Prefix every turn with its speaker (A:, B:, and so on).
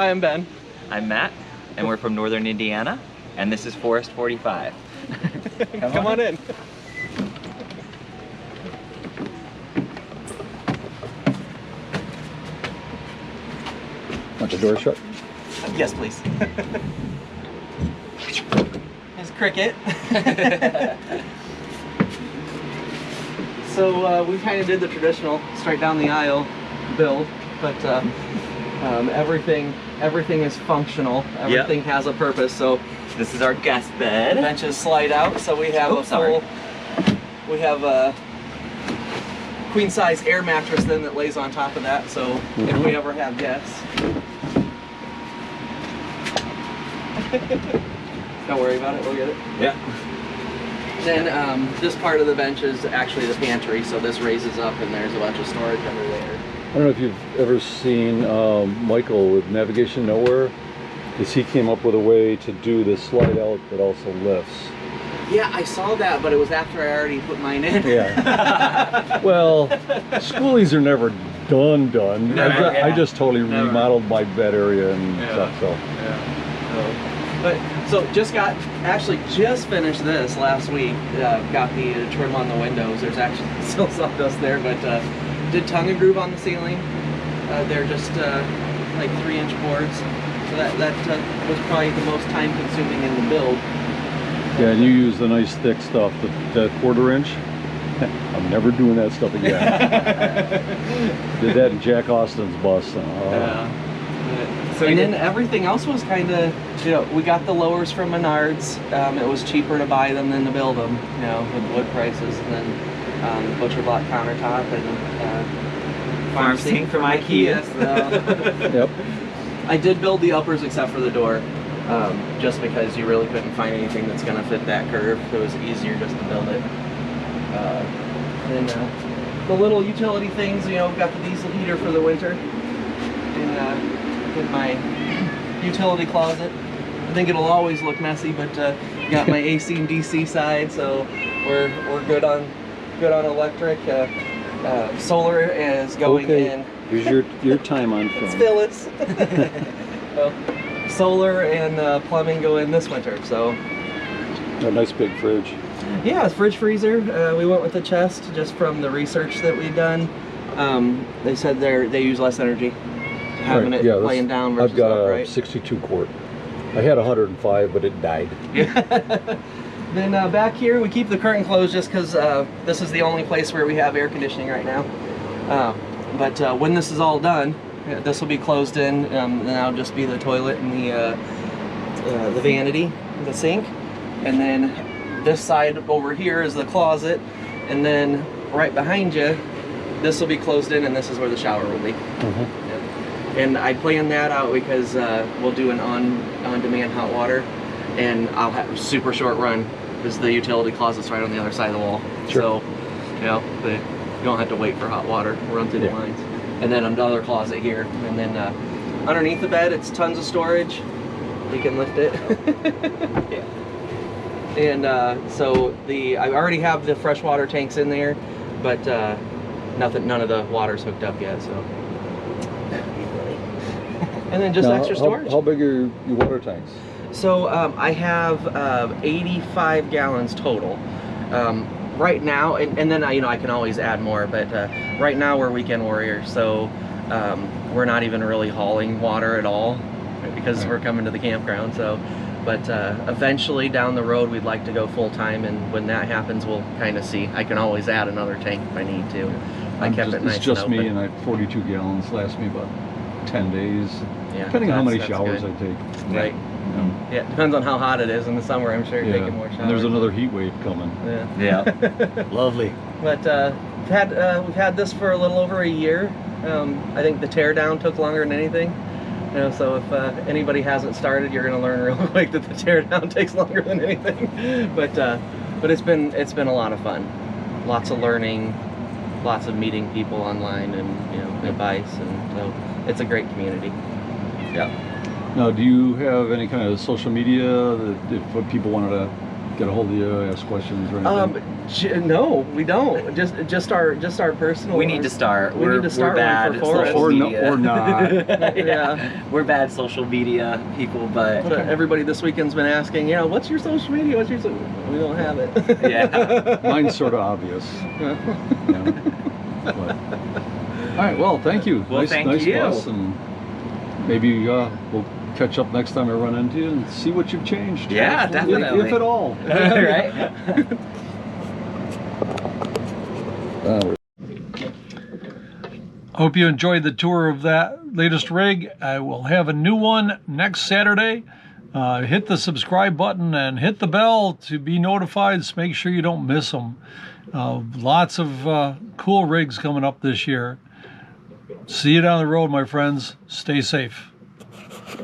A: Hi, I'm Ben.
B: I'm Matt, and we're from Northern Indiana, and this is Forest 45.
A: Come on in.
C: Want the door shut?
A: Yes, please. There's Cricket. So we kind of did the traditional straight down the aisle build, but everything is functional. Everything has a purpose. So
B: This is our guest bed.
A: the benches slide out, so we have we have a queen size air mattress then that lays on top of that. So if we ever have guests. Don't worry about it, we'll get it.
B: Yeah.
A: Then this part of the bench is actually the pantry, so this raises up and there's a bunch of storage under there.
C: I don't know if you've ever seen Michael with Navigation Nowhere, because he came up with a way to do this slide out that also lifts.
A: Yeah, I saw that, but it was after I already put mine in.
C: Yeah. Well, schoolies are never done. I just totally remodeled my bed area and stuff. So.
A: So just finished this last week. Got the trim on the windows. There's actually still sawdust there, but did tongue and groove on the ceiling. They're just like 3-inch boards. So that was probably the most time consuming in the build.
C: Yeah, and you use the nice thick stuff, the 1/4 inch. I'm never doing that stuff again. Did that in Jack Austin's bus.
A: So and then everything else was kind of, we got the lowers from Menards. It was cheaper to buy them than to build them, with wood prices. And then butcher block countertop and
B: Farm sink from IKEA.
C: Yep.
A: I did build the uppers except for the door, just because you really couldn't find anything that's going to fit that curve. It was easier just to build it. And the little utility things, we've got the diesel heater for the winter. In my utility closet. I think it'll always look messy, but got my AC and DC side, so we're good on electric. Solar is going in.
C: Here's your time on film.
A: It's Phyllis. Well, solar and plumbing go in this winter, so.
C: A nice big fridge.
A: Yeah, it's fridge freezer. We went with the chest just from the research that we've done. They said they use less energy. Having it laying down versus
C: I've got
A: upright.
C: a 62 quart. I had 105, but it died.
A: Yeah. Then back here, we keep the curtain closed just because this is the only place where we have air conditioning right now. But when this is all done, this will be closed in, and that'll just be the toilet and the vanity, the sink. And then this side over here is the closet, and then right behind you, this will be closed in, and this is where the shower will be. And I planned that out because we'll do an on-demand hot water, and I'll have a super short run because the utility closet's right on the other side of the wall.
C: Sure.
A: So, you don't have to wait for hot water. We'll run through the lines. And then another closet here. And then underneath the bed, it's tons of storage. You can lift it. And so I already have the freshwater tanks in there, but none of the water's hooked up yet. So. And then just extra storage.
C: How big are your water tanks?
A: So I have 85 gallons total. Right now, and then I can always add more, but right now we're weekend warriors, so we're not even really hauling water at all because we're coming to the campground. So, but eventually down the road we'd like to go full time, and when that happens we'll kind of see. I can always add another tank if I need to. I kept it nice.
C: It's just me, and 42 gallons lasts me about 10 days, depending on how many showers I take.
A: Right. Yeah, it depends on how hot it is. In the summer, I'm sure you're taking more showers.
C: And there's another heat wave coming.
B: Yeah. Lovely.
A: But we've had this for a little over a year. I think the tear down took longer than anything. So if anybody hasn't started, you're going to learn real quick that the tear down takes longer than anything. But it's been a lot of fun. Lots of learning, lots of meeting people online, and advice, and so it's a great community. Yeah.
C: Now, do you have any kind of social media that if people wanted to get a hold of you, ask questions or anything?
A: No, we don't. Just our personal.
B: We need to start.
A: We need to start
B: we're bad
A: one for Forrest.
B: social media.
C: Or not.
A: Yeah.
B: We're bad social media people, but
A: Everybody this weekend's been asking, what's your social media? What's your we don't have it.
B: Yeah.
C: Mine's sort of obvious. But, all right, well, thank you.
B: Well,
C: nice
B: thank you.
C: bus, and maybe we'll catch up next time I run into you and see what you've changed.
B: Yeah, definitely.
C: If at all.
B: Right?
D: Hope you enjoyed the tour of that latest rig. I will have a new one next Saturday. Hit the subscribe button and hit the bell to be notified. So make sure you don't miss them. Lots of cool rigs coming up this year. See you down the road, my friends. Stay safe.